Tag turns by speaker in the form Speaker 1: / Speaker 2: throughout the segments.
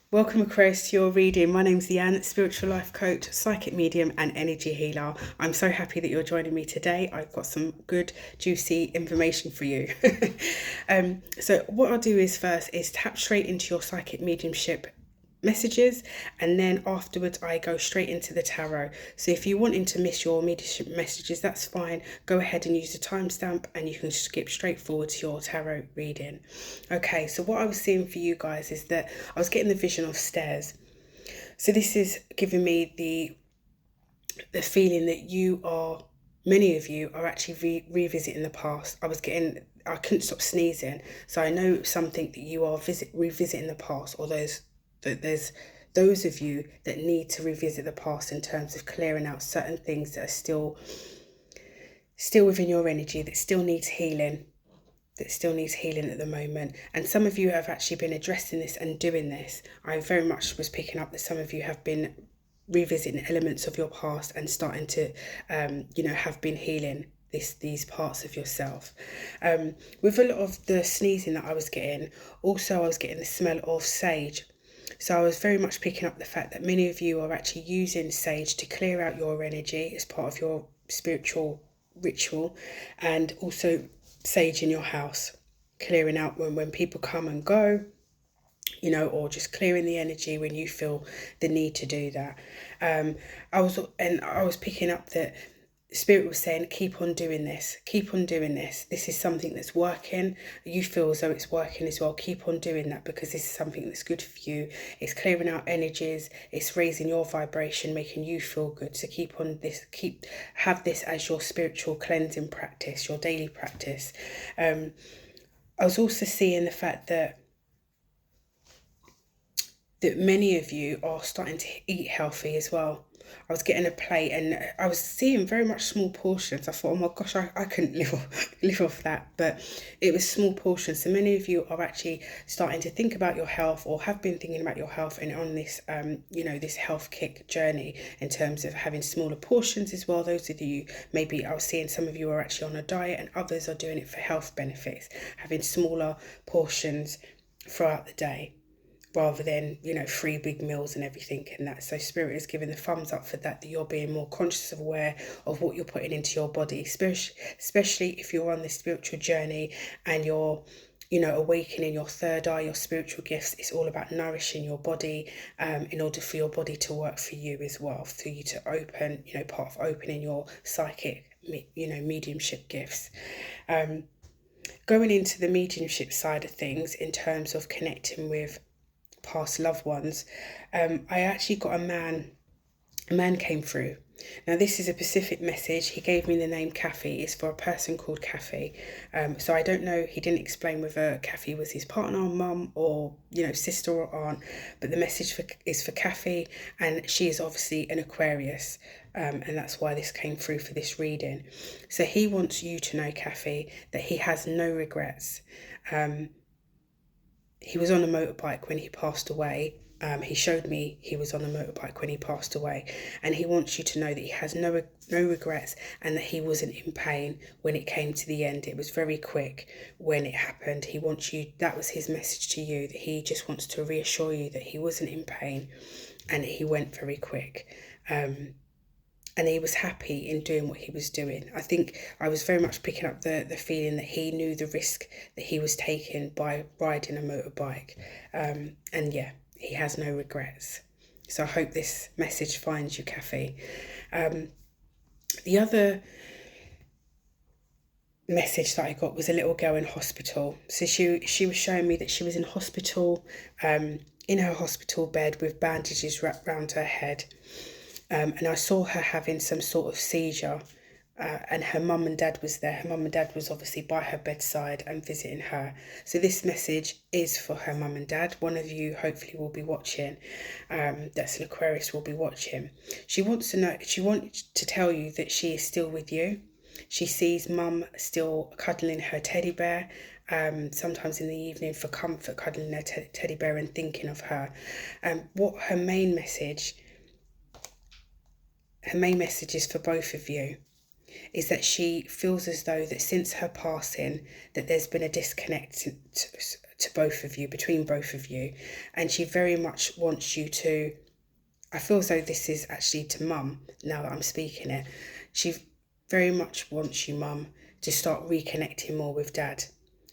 Speaker 1: Welcome, Aquarius, to your reading. My name's Leanne, spiritual life coach, psychic medium, and energy healer. I'm so happy that you're joining me today. I've got some good, juicy information for you. So what I'll do is first is tap straight into your psychic mediumship messages, and then afterwards I go straight into the tarot. So if you're wanting to miss your mediumship messages, that's fine. Go ahead and use the timestamp and you can skip straight forward to your tarot reading. Okay, so what I was seeing for you guys is that I was getting the vision of stairs. So this is giving me the feeling that many of you are actually revisiting the past. I couldn't stop sneezing, so I know something that you are revisiting the past, or there's those of you that need to revisit the past in terms of clearing out certain things that are still within your energy, that still needs healing at the moment. And some of you have actually been addressing this and doing this. I very much was picking up that some of you have been revisiting elements of your past and starting to have been healing these parts of yourself. With a lot of the sneezing that I was getting, also I was getting the smell of sage. So I was very much picking up the fact that many of you are actually using sage to clear out your energy as part of your spiritual ritual, and also sage in your house, clearing out when people come and go, or just clearing the energy when you feel the need to do that. I was picking up that Spirit was saying, keep on doing this. This is something that's working. You feel as though it's working as well. Keep on doing that, because this is something that's good for you. It's clearing out energies. It's raising your vibration, making you feel good. So keep on this. Have this as your spiritual cleansing practice, your daily practice. I was also seeing the fact that many of you are starting to eat healthy as well. I was getting a plate and I was seeing very much small portions. I thought, oh my gosh, I couldn't live off that. But it was small portions. So many of you are actually starting to think about your health, or have been thinking about your health, and on this, this health kick journey in terms of having smaller portions as well. Those of you, maybe I was seeing some of you are actually on a diet, and others are doing it for health benefits, having smaller portions throughout the day, rather than 3 big meals and everything and that. So Spirit is giving the thumbs up for that you're being more conscious of, aware of what you're putting into your body, especially if you're on this spiritual journey and you're awakening your third eye, your spiritual gifts. It's all about nourishing your body, in order for your body to work for you as well, for you to open, part of opening your psychic mediumship gifts. Going into the mediumship side of things, in terms of connecting with past loved ones, I actually got a man came through. Now this is a specific message. He gave me the name Kathy. It's for a person called Kathy. So I don't know, he didn't explain whether Kathy was his partner, mum, or sister or aunt, but the message is for Kathy, and she is obviously an Aquarius, and that's why this came through for this reading. So he wants you to know, Kathy, that he has no regrets. He was on a motorbike when he passed away. He showed me he was on a motorbike when he passed away, and he wants you to know that he has no regrets, and that he wasn't in pain when it came to the end. It was very quick when it happened. That was his message to you, that he just wants to reassure you that he wasn't in pain, and he went very quick. And he was happy in doing what he was doing. I think I was very much picking up the feeling that he knew the risk that he was taking by riding a motorbike. And yeah, he has no regrets. So I hope this message finds you, Kathy. The other message that I got was a little girl in hospital. So she was showing me that she was in hospital, in her hospital bed with bandages wrapped around her head. And I saw her having some sort of seizure, and her mum and dad was there. Her mum and dad was obviously by her bedside and visiting her. So this message is for her mum and dad. One of you hopefully will be watching. That's an Aquarius, will be watching. She wants to tell you that she is still with you. She sees mum still cuddling her teddy bear, sometimes in the evening for comfort, cuddling her teddy bear and thinking of her. What her main message is for both of you is that she feels as though that since her passing, that there's been a disconnect to both of you, between both of you. And she very much wants you to, I feel as though this is actually to mum, now that I'm speaking it. She very much wants you, mum, to start reconnecting more with dad,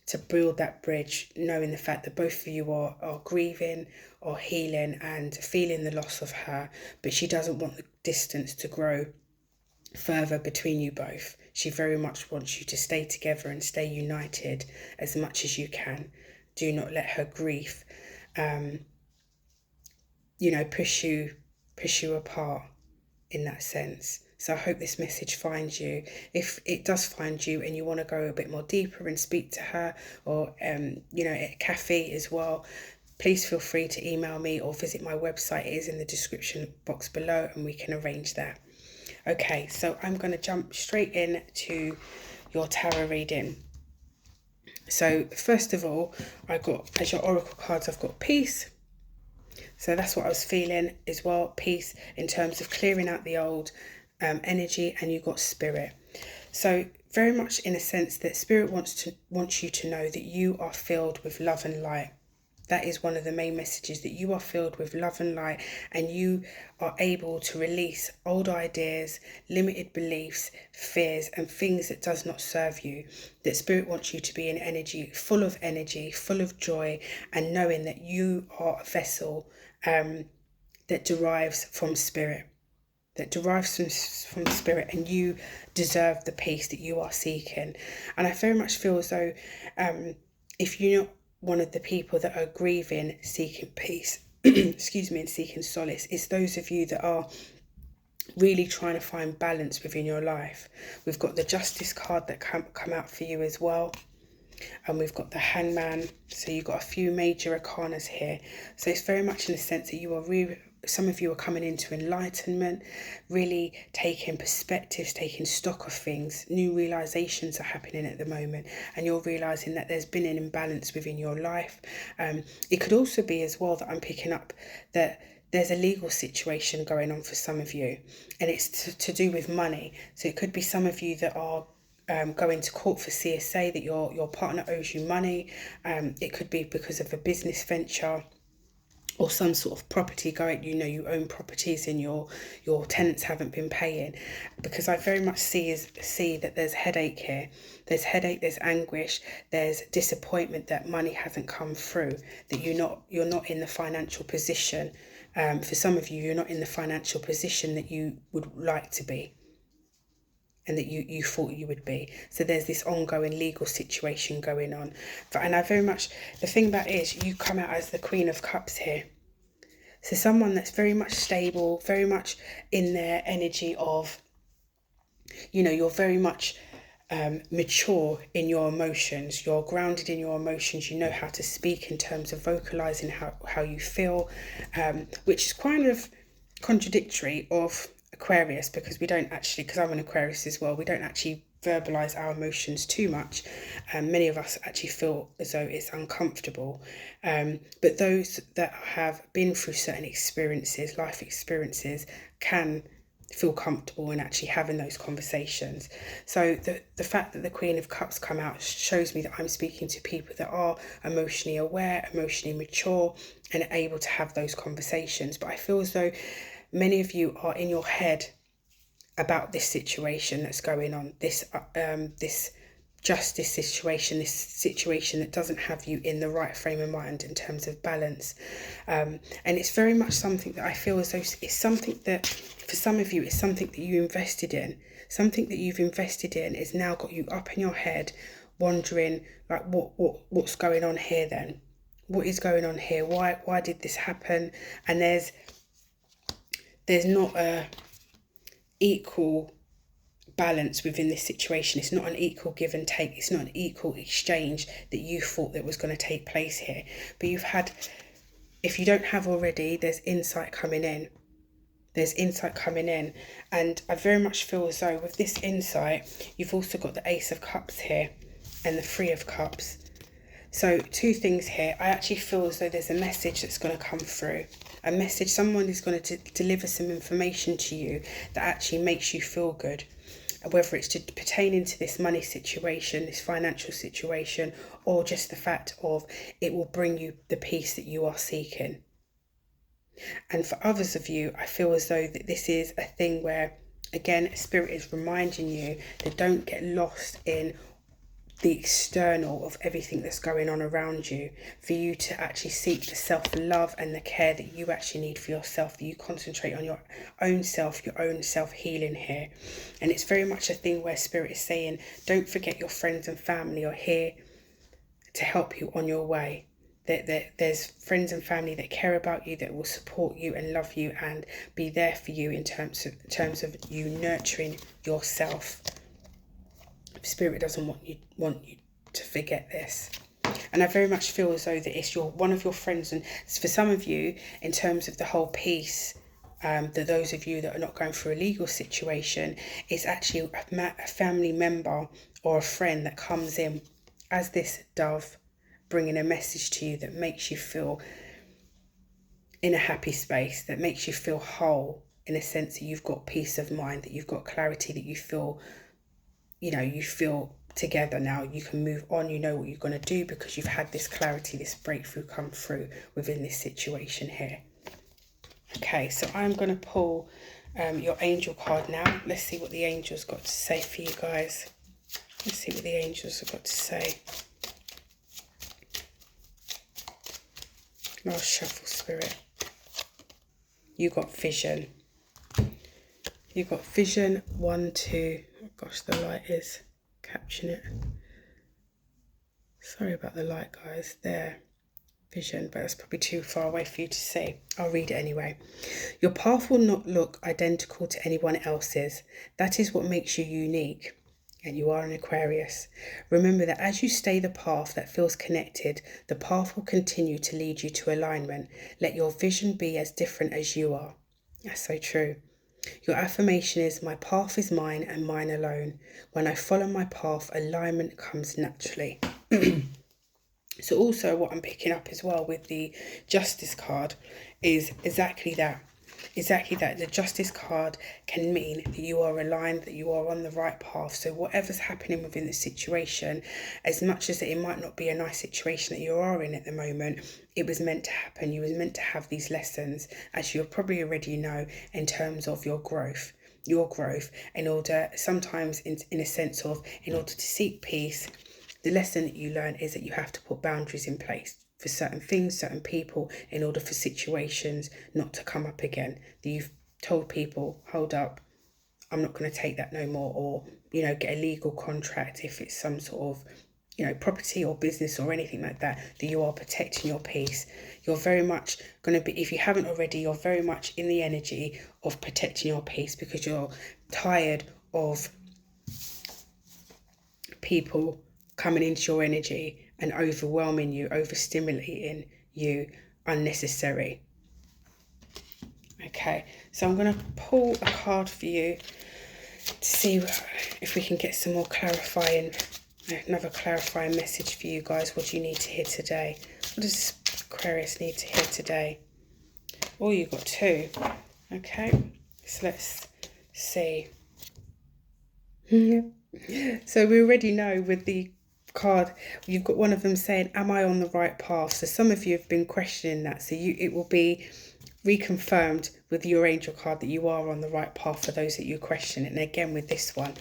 Speaker 1: to build that bridge, knowing the fact that both of you are grieving or healing and feeling the loss of her, but she doesn't want the distance to grow further between you both. She very much wants you to stay together and stay united as much as you can. Do not let her grief, push you apart in that sense. So I hope this message finds you. If it does find you and you want to go a bit more deeper and speak to her, or at cafe as well, please feel free to email me or visit my website. It is in the description box below and we can arrange that. Okay, so I'm going to jump straight in to your tarot reading. So first of all, I got, as your oracle cards, I've got peace. So that's what I was feeling as well, peace in terms of clearing out the old energy, and you got spirit. So very much in a sense that spirit wants you to know that you are filled with love and light. That is one of the main messages, that you are filled with love and light, and you are able to release old ideas, limited beliefs, fears, and things that does not serve you. That spirit wants you to be in energy, full of joy, and knowing that you are a vessel that derives from spirit. From spirit, and you deserve the peace that you are seeking. And I very much feel as though if you're not one of the people that are grieving, seeking peace, and seeking solace, it's those of you that are really trying to find balance within your life. We've got the Justice card that come out for you as well. And we've got the Hangman. So you've got a few major arcanas here. So it's very much in the sense that you are some of you are coming into enlightenment, really taking perspectives, taking stock of things. New realizations are happening at the moment, and you're realizing that there's been an imbalance within your life. It could also be as well that I'm picking up that there's a legal situation going on for some of you, and it's to do with money. So it could be some of you that are going to court for CSA, that your partner owes you money. It could be because of a business venture or some sort of property going, you own properties and your tenants haven't been paying. Because I very much see that there's headache here. There's headache, there's anguish, there's disappointment that money hasn't come through, that you're not in the financial position. For some of you, you're not in the financial position that you would like to be, and that you thought you would be. So there's this ongoing legal situation going on. And I very much, the thing that is, you come out as the Queen of Cups here. So someone that's very much stable, very much in their energy of, you're very much mature in your emotions. You're grounded in your emotions. You know how to speak in terms of vocalizing how you feel, which is kind of contradictory of Aquarius, because we don't actually, because I'm an Aquarius as well, we don't actually verbalize our emotions too much. Many of us actually feel as though it's uncomfortable. But those that have been through certain experiences, life experiences, can feel comfortable in actually having those conversations. So the fact that the Queen of Cups come out shows me that I'm speaking to people that are emotionally aware, emotionally mature, and able to have those conversations. But I feel as though many of you are in your head about this situation that's going on, this justice situation, this situation that doesn't have you in the right frame of mind in terms of balance. And it's very much something that I feel as though it's something that, for some of you, it's something that you invested in. Something that you've invested in has now got you up in your head, wondering, like, what's going on here then? What is going on here? Why did this happen? And there's not a equal balance within this situation. It's not an equal give and take. It's not an equal exchange that you thought that was going to take place here. But you've had, if you don't have already, there's insight coming in. And I very much feel as though with this insight, you've also got the Ace of Cups here and the Three of Cups. So two things here. I actually feel as though there's a message that's going to come through. A message, someone is going to deliver some information to you that actually makes you feel good. whether it's to pertaining to this money situation, this financial situation, or just the fact of it will bring you the peace that you are seeking. And for others of you, I feel as though that this is a thing where, again, Spirit is reminding you that don't get lost in the external of everything that's going on around you, for you to actually seek the self-love and the care that you actually need for yourself, that you concentrate on your own self-healing here. And it's very much a thing where Spirit is saying, don't forget your friends and family are here to help you on your way. There's friends and family that care about you, that will support you and love you and be there for you in terms of you nurturing yourself. Spirit doesn't want you to forget this. And I very much feel as though that it's one of your friends, and for some of you, in terms of the whole piece, that those of you that are not going through a legal situation, it's actually a family member or a friend that comes in as this dove, bringing a message to you that makes you feel in a happy space, that makes you feel whole, in a sense that you've got peace of mind, that you've got clarity, that you feel together now. You can move on, you know what you're going to do because you've had this clarity, this breakthrough come through within this situation here. Okay, so I'm going to pull your angel card now. Let's see what the angels got to say for you guys. Let's see what the angels have got to say. Last shuffle, Spirit. You got vision. You got vision, 1, 2. Oh gosh, the light is catching it. Sorry about the light, guys. There. Vision, but it's probably too far away for you to see. I'll read it anyway. Your path will not look identical to anyone else's. That is what makes you unique. And you are an Aquarius. Remember that as you stay the path that feels connected, the path will continue to lead you to alignment. Let your vision be as different as you are. That's so true. Your affirmation is, my path is mine and mine alone. When I follow my path, alignment comes naturally. So also what I'm picking up as well with the Justice card is exactly that. The Justice card can mean that you are aligned, that you are on the right path. So whatever's happening within the situation, as much as it might not be a nice situation that you are in at the moment, it was meant to happen. You was meant to have these lessons, as you probably already know, in terms of your growth, in order, sometimes in a sense of, in order to seek peace, the lesson that you learn is that you have to put boundaries in place for certain things, certain people, in order for situations not to come up again. That you've told people, hold up, I'm not going to take that no more, or, get a legal contract if it's some sort of, property or business or anything like that, that you are protecting your peace. You're very much going to be, if you haven't already, you're very much in the energy of protecting your peace because you're tired of people coming into your energy and overwhelming you, overstimulating you unnecessary. Okay, so I'm going to pull a card for you to see if we can get some more another clarifying message for you guys. What do you need to hear today? What does Aquarius need to hear today? Oh, you got 2. Okay, so let's see. So we already know with the card, you've got one of them saying, am I on the right path? So some of you have been questioning that, so it will be reconfirmed with your angel card that you are on the right path for those that you question it. And again with this one,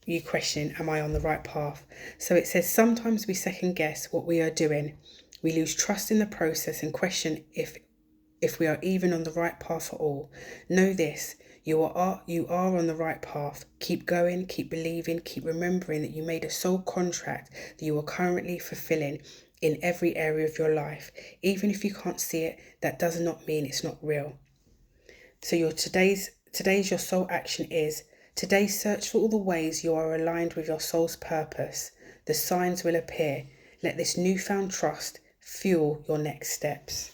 Speaker 1: you questioning, am I on the right path? So it says, sometimes we second guess what we are doing. We lose trust in the process and question if we are even on the right path at all. Know this, you are on the right path. Keep going, keep believing, keep remembering that you made a soul contract that you are currently fulfilling in every area of your life. Even if you can't see it, that does not mean it's not real. So today's your soul action is, today search for all the ways you are aligned with your soul's purpose. The signs will appear. Let this newfound trust fuel your next steps.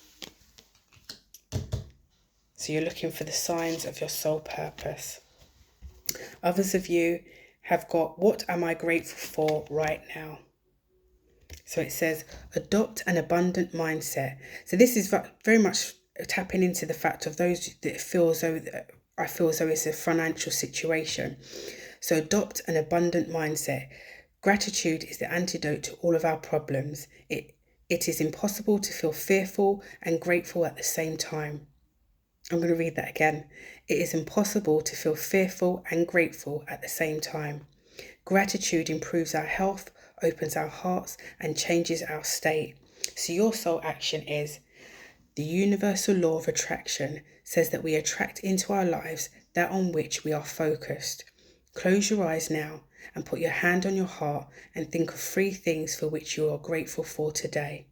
Speaker 1: So you're looking for the signs of your soul purpose. Others of you have got, what am I grateful for right now? So it says, adopt an abundant mindset. So this is very much tapping into the fact of those that I feel as though it's a financial situation. So adopt an abundant mindset. Gratitude is the antidote to all of our problems. It is impossible to feel fearful and grateful at the same time. I'm going to read that again. It is impossible to feel fearful and grateful at the same time. Gratitude improves our health, opens our hearts, and changes our state. So your soul action is: the universal law of attraction says that we attract into our lives that on which we are focused. Close your eyes now and put your hand on your heart and think of 3 things for which you are grateful for today.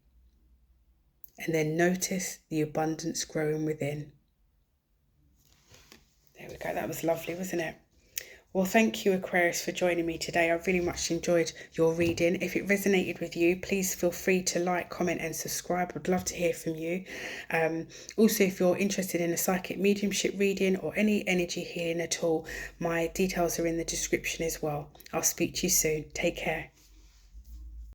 Speaker 1: And then notice the abundance growing within. There we go. That was lovely, wasn't it? Well, thank you, Aquarius, for joining me today. I really much enjoyed your reading. If it resonated with you, please feel free to like, comment and subscribe. I'd love to hear from you. Also, if you're interested in a psychic mediumship reading or any energy healing at all, my details are in the description as well. I'll speak to you soon. Take care.